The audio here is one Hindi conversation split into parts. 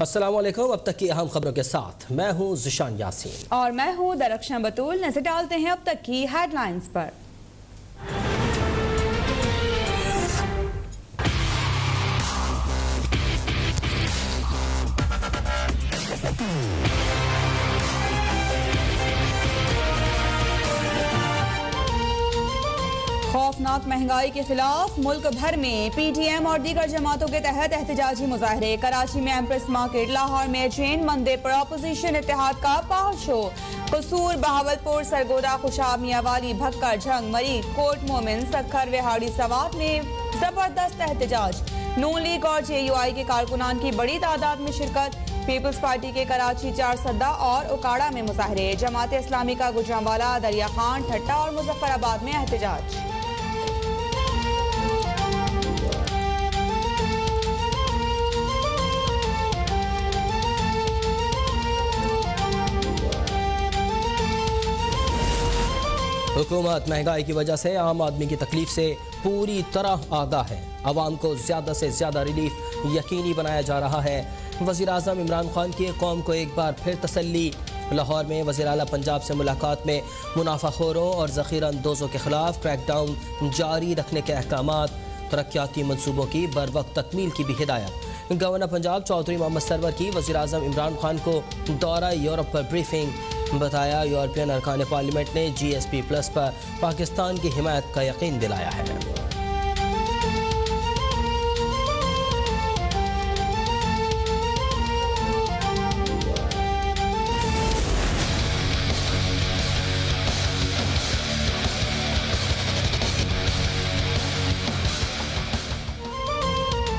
अस्सलाम वालेकुम। अब तक की अहम खबरों के साथ मैं हूं ज़िशान यासीन और मैं हूं दरख्शां बतूल। नजर डालते हैं अब तक की हेडलाइंस पर। खौफनाक महंगाई के खिलाफ मुल्क भर में PTM और दीगर जमातों के तहत एहतजाजी मुजाहरे। कराची में एम्प्रेस मार्केट, लाहौर में जैन मंदिर पर अपोजिशन इत्तेहाद का पावर शो। कसूर, बहावलपुर, सरगोदा, खुशाब, मियावाली, भक्कर, झंग, मरीद, कोट मोमिन, सखर, विहाड़ी, सवात में जबरदस्त एहतजाज। नून लीग और JUI के कारकुनान की बड़ी तादाद में शिरकत। पीपल्स पार्टी के कराची, चारसद्दा और उकाड़ा में मुजाहरे। जमात इस्लामी का गुजरांवाला, दरिया खान, ठट्टा और मुजफ्फराबाद में एहतजाज। हुकूमत महंगाई की वजह से आम आदमी की तकलीफ से पूरी तरह आगाह है। आवाम को ज़्यादा से ज़्यादा रिलीफ यकीनी बनाया जा रहा है। वज़ीर आज़म इमरान खान की कौम को एक बार फिर तसल्ली। लाहौर में वज़ीर आला पंजाब से मुलाकात में मुनाफाखोरों और ज़ख़ीरा अंदोज़ों के खिलाफ क्रैकडाउन जारी रखने के अहकामात। तरक्याती मनसूबों की बर वक्त तकमील की भी हिदायत। गवर्नर पंजाब चौधरी मोहम्मद सरवर की वज़ीर आज़म इमरान खान को दौरा यूरोप पर ब्रीफिंग। बताया यूरोपियन अरकान पार्लियामेंट ने GSP+ पर पाकिस्तान की हिमायत का यकीन दिलाया है।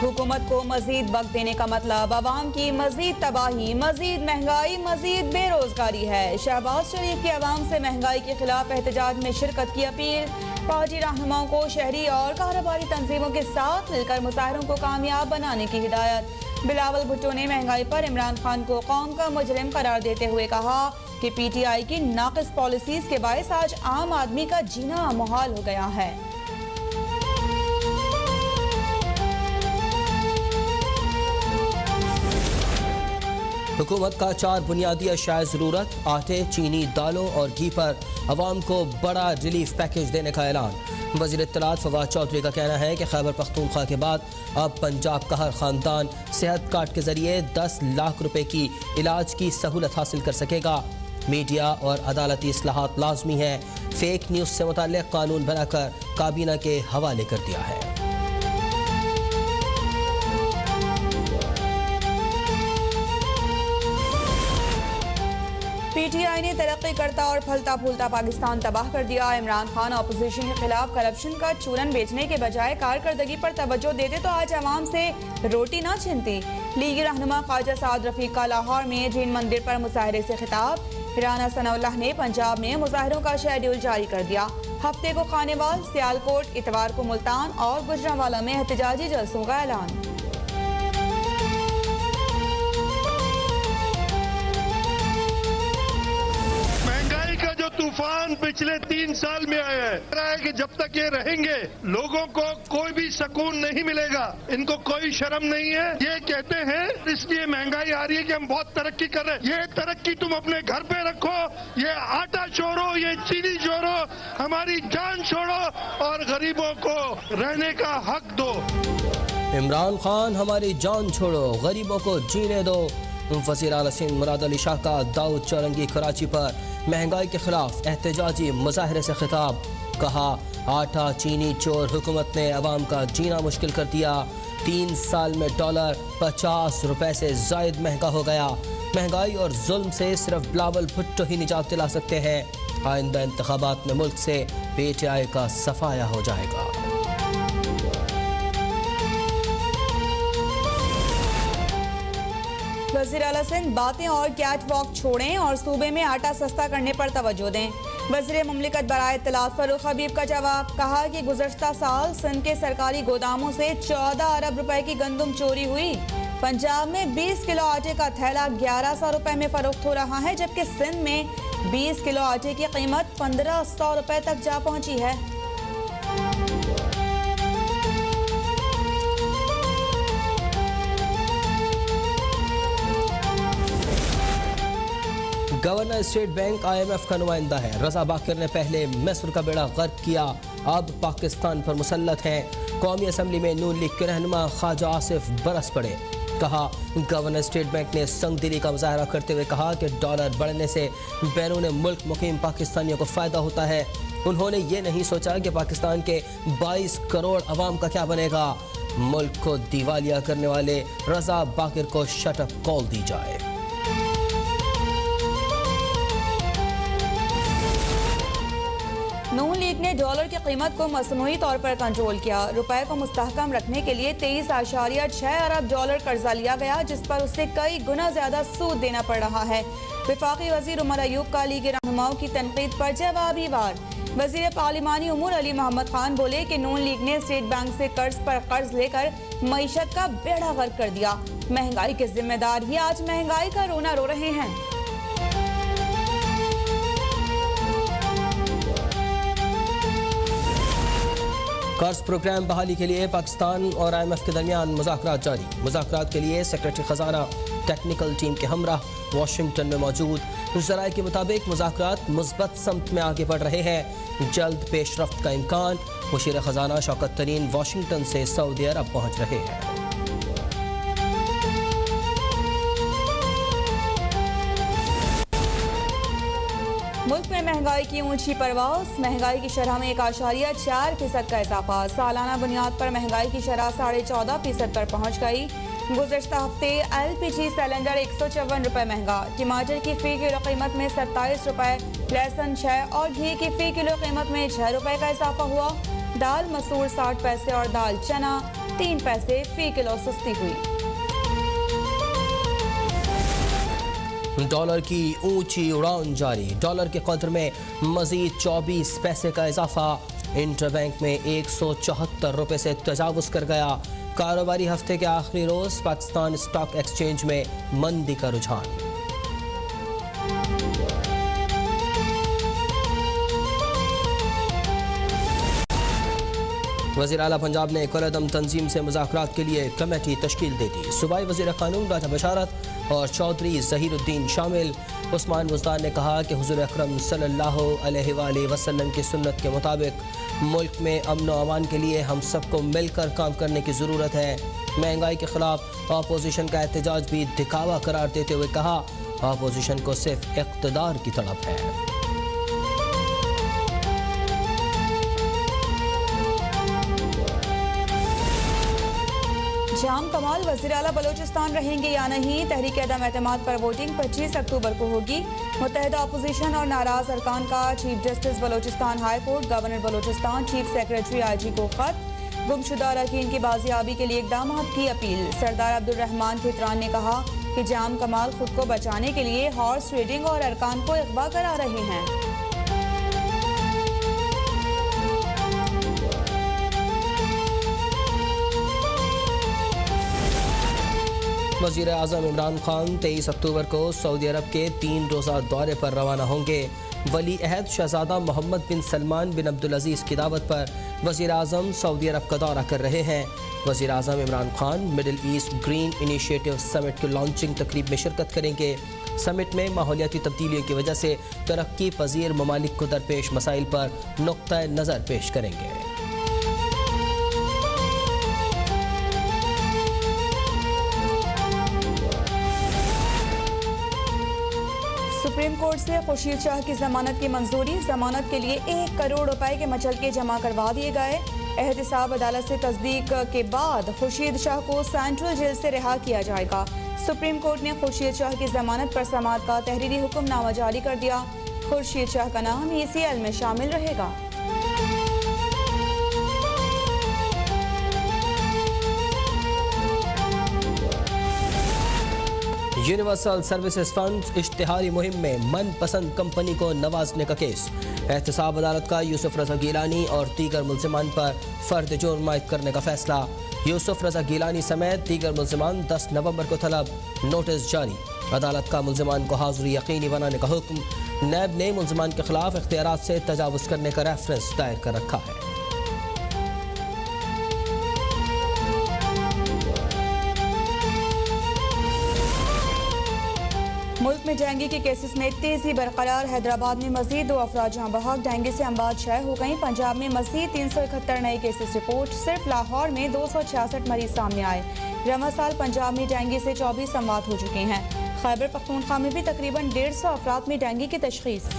हुकूमत को मजीद वक्त देने का मतलब अवाम की मजीद तबाही, मजीद महंगाई, मजीद बेरोजगारी है। शहबाज शरीफ की अवाम से महंगाई के खिलाफ एहतजाज में शिरकत की अपील। पार्टी रहनुमाओं को शहरी और कारोबारी तंजीमों के साथ मिलकर मुजाहरों को कामयाब बनाने की हिदायत। बिलावल भुट्टो ने महंगाई पर इमरान खान को कौम का मुजरिम करार देते हुए कहा कि PTI की नाक़िस पॉलिसीज के बायस आज आम आदमी का जीना मुहाल हो गया है। हुकूमत का 4 बुनियादी अशियाए ज़रूरत, आटे, चीनी, दालों और घी पर अवाम को बड़ा रिलीफ पैकेज देने का ऐलान। वज़ीर इत्तलात फवाद चौधरी का कहना है कि खैबर पख्तूनख्वा के बाद अब पंजाब का हर ख़ानदान सेहत कार्ड के ज़रिए 10 लाख रुपए की इलाज की सहूलत हासिल कर सकेगा। मीडिया और अदालती इस्लाहात लाजमी है। फेक न्यूज़ से मुताल्लिक़ कानून बनाकर काबीना के हवाले कर दिया है। PTI ने तरक्की करता और फलता फूलता पाकिस्तान तबाह कर दिया। इमरान खान अपोजिशन के खिलाफ करप्शन का चूरन बेचने के बजाय कारकर्दगी पर तवज्जो देते तो आज अवाम से रोटी ना छिनती। लीगी रहनुमा ख्वाजा साद रफीक का लाहौर में जैन मंदिर पर मुजाहरे से खिताब। राना सनाउल्लाह ने पंजाब में मुजाहरों का शेड्यूल जारी कर दिया। हफ्ते को खानेवाल, सियालकोट, इतवार को मुल्तान और गुजरांवाला में एहतजाजी जलसों का ऐलान। तूफान पिछले 3 साल में आया है कि जब तक ये रहेंगे लोगों को कोई भी सुकून नहीं मिलेगा। इनको कोई शर्म नहीं है। ये कहते हैं इसलिए महंगाई आ रही है कि हम बहुत तरक्की कर रहे हैं। ये तरक्की तुम अपने घर पे रखो, ये आटा छोड़ो, ये चीनी छोड़ो, हमारी जान छोड़ो और गरीबों को रहने का हक दो। इमरान खान हमारी जान छोड़ो, गरीबों को जीने दो। वज़ीर आला सिंध मुराद अली शाह का दाऊद चौरंगी कराची पर महंगाई के खिलाफ एहतजाजी मुजाहरे से खिताब। कहा, आटा चीनी चोर हुकूमत ने अवाम का जीना मुश्किल कर दिया। 3 साल में डॉलर 50 रुपए से जायद महंगा हो गया। महंगाई और जुल्म से सिर्फ बिलावल भुट्टो ही निजात दिला सकते हैं। आइंदा इंतखाबात में मुल्क से PTI का सफाया हो जाएगा। वज़ीर आला सिंध बातें और कैट वॉक छोड़ें और सूबे में आटा सस्ता करने पर तवज्जो दें। वज़ीर मुमलिकत बराए इत्तलात फरूख हबीब का जवाब। कहा कि गुज़श्ता साल सिंध के सरकारी गोदामों से 14 अरब रुपए की गंदम चोरी हुई। पंजाब में 20 किलो आटे का थैला 1100 रुपए में फरोख्त हो रहा है, जबकि सिंध में 20 किलो आटे की कीमत 1500 रुपए तक जा पहुंची है। गवर्नर स्टेट बैंक IMF का नुमाइंदा है। रजा बाकर ने पहले मिस्र का बेड़ा गर्क किया, अब पाकिस्तान पर मुसल्लत हैं। कौमी असम्बली में नून लीग के रहनुमा ख्वाजा आसिफ बरस पड़े। कहा गवर्नर स्टेट बैंक ने संगदिली का मुजाहरा करते हुए कहा कि डॉलर बढ़ने से बैरून मुल्क मुकीम पाकिस्तानियों को फ़ायदा होता है। उन्होंने ये नहीं सोचा कि पाकिस्तान के 22 करोड़ अवाम का क्या बनेगा। मुल्क को दिवालिया करने वाले रजा बाकर को शटअप कॉल दी जाए। नून लीग ने डॉलर की कीमत को मसनूई तौर पर कंट्रोल किया। रुपए को मुस्तहकम रखने के लिए 23.6 अरब डॉलर कर्जा लिया गया, जिस पर उसे कई गुना ज्यादा सूद देना पड़ रहा है। वफाकी वजीर उमर अयूब का लीग रहनुमाओं की तनकीद पर जवाबी वार। वजीर पार्लिमानी उमूर अली मोहम्मद खान बोले कि नून लीग ने स्टेट बैंक से कर्ज पर कर्ज लेकर मईशत का बेड़ा गर्क कर दिया। महंगाई के जिम्मेदार ही आज महंगाई का रोना रो रहे हैं। कर्ज प्रोग्राम बहाली के लिए पाकिस्तान और IMF के दरमियान मुज़ाकरात जारी। मुज़ाकरात के लिए सेक्रेटरी खजाना टेक्निकल टीम के हमराह वाशिंगटन में मौजूद। ज़राए के मुताबिक मुज़ाकरात मुस्बत समत में आगे बढ़ रहे हैं। जल्द पेशरफ्त का इम्कान। वज़ीर खजाना शौकत तरीन वाशिंगटन से सऊदी अरब पहुँच रहे हैं। मुल्क में महंगाई की ऊंची परवास। महंगाई की शरह में 1.4% का इजाफा। सालाना बुनियाद पर महंगाई की शरह 14.5% पर पहुंच गई। गुज़श्ता हफ्ते LPG सिलेंडर 154 रुपये महंगा। टमाटर की फ़ी किलो कीमत में 27 रुपये, लहसुन 6 और घी की फ़ी किलो कीमत में 6 रुपये का इजाफा हुआ। दाल मसूर 60 पैसे और दाल चना 3 पैसे फ़ी किलो सस्ती हुई। डॉलर की ऊंची उड़ान जारी। डॉलर के कदर में मजीद 24 पैसे का इजाफा। इंटरबैंक में 174 रुपये से तजावुज़ कर गया। कारोबारी हफ्ते के आखिरी रोज पाकिस्तान स्टॉक एक्सचेंज में मंदी का रुझान। वज़ीर आला पंजाब ने कुलअदम तंजीम से मुज़ाकरात के लिए कमेटी तश्कील दे दी। सूबाई वज़ीर क़ानून राजा बशारत और चौधरी ज़हीरुद्दीन शामिल। उस्मान बुज़दार ने कहा कि हुज़ूर अकरम सल्लल्लाहु अलैहि वसल्लम की सुन्नत के मुताबिक मुल्क में अमन व अमान के लिए हम सबको मिलकर काम करने की ज़रूरत है। महंगाई के ख़िलाफ़ अपोजिशन का एहतजाज भी दिखावा करार देते हुए कहा अपोजिशन को सिर्फ इक़्तिदार की तड़प है। जाम कमाल वज़ीर आला बलोचिस्तान रहेंगे या नहीं। तहरीक अदम एतमाद पर वोटिंग 25 अक्टूबर को होगी। मुत्तहिदा अपोजिशन और नाराज अरकान का chief justice Balochistan high court, governor Balochistan, chief secretary IG को खत। गुमशुदा अरकान की बाजियाबी के लिए इक़दाम की अपील। सरदार अब्दुल रहमान खेतरान ने कहा कि जाम कमाल खुद को बचाने के लिए हॉर्स ट्रेडिंग और अरकान को अगवा करा रहे हैं। वज़ीर आज़म इमरान खान 23 अक्टूबर को सऊदी अरब के 3 रोज़ा दौरे पर रवाना होंगे। वली अहद शहज़ादा मोहम्मद बिन सलमान बिन अब्दुल अज़ीज़ की दावत पर वज़ीर आज़म सऊदी अरब का दौरा कर रहे हैं। वज़ीर आज़म Imran Khan middle east green initiative summit की लॉन्चिंग तकरीब में शिरकत करेंगे। समिट में माहौलियाती तब्दीलियों की वजह से तरक्की पजीर ममालिक को दरपेश मसाइल पर नुक्ता नज़र पेश करेंगे। सुप्रीम कोर्ट से खुर्शीद शाह की जमानत की मंजूरी। जमानत के लिए 1 करोड़ रुपए के मचलके जमा करवा दिए गए। एहतिसाब अदालत से तस्दीक के बाद खुर्शीद शाह को सेंट्रल जेल से रिहा किया जाएगा। सुप्रीम कोर्ट ने खुर्शीद शाह की जमानत पर समाअत का तहरीरी हुक्मनामा जारी कर दिया। खुर्शीद शाह का नाम ECL में शामिल रहेगा। यूनिवर्सल सर्विसेज फंड इश्तिहारी मुहिम में मनपसंद कंपनी को नवाजने का केस। एहतसाब अदालत का यूसुफ रजा गिलानी और दीगर मुल्ज़िमान पर फर्द जुर्म आयद करने का फैसला। यूसुफ रजा गिलानी समेत दीगर मुल्ज़िमान 10 नवंबर को तलब। नोटिस जारी। अदालत का मुल्ज़िमान को हाज़िरी यकीनी बनाने का हुक्म। नैब ने मुल्ज़िमान के खिलाफ इख्तियारात से तजावुज़ करने का रेफरेंस दायर कर रखा है। मुल्क में डेंगू के केसेस में तेजी बरकरार। हैदराबाद में मजीद 2 अफराद जहां बहक डेंगू से अमवात शाये हो गई। पंजाब में मजीद 371 नए केसेस रिपोर्ट। सिर्फ लाहौर में 266 मरीज सामने आए। रवा साल पंजाब में डेंगू से 24 अमवात हो चुके हैं। खैबर पख्तूनख्वा में भी तकरीबन 150 अफराद में डेंगू की तशखीस।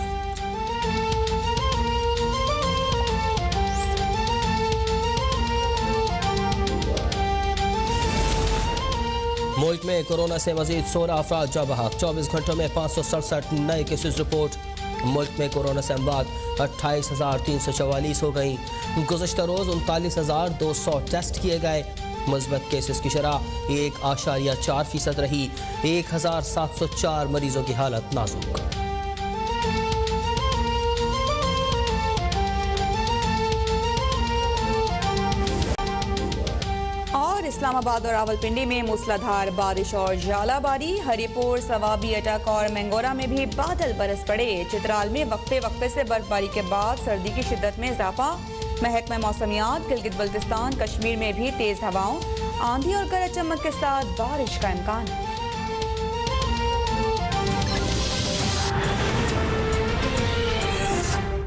मुल्क में कोरोना से मजीद 16 अफराद जा बहक। 24 घंटों में 567 नए केसेस रिपोर्ट। मुल्क में कोरोना से अमवात 28,344 हो गई। गुज़श्ता रोज़ 39,200 टेस्ट किए गए। मुस्बत केसेस की शरह 1.4% रही। 1,704 मरीजों की हालत नाजुक। इस्लामाबाद और रावलपिंडी में मूसलाधार बारिश और जालाबारी। हरिपुर, सवाबी, अटक और मैंगोरा में भी बादल बरस पड़े। चित्राल में वक्फे वक्फे से बर्फबारी के बाद सर्दी की शिद्दत में इजाफा। महकमा मौसमियात, गिलगित बल्तिस्तान, कश्मीर में भी तेज हवाओं, आंधी और गरज चमक के साथ बारिश का इम्कान।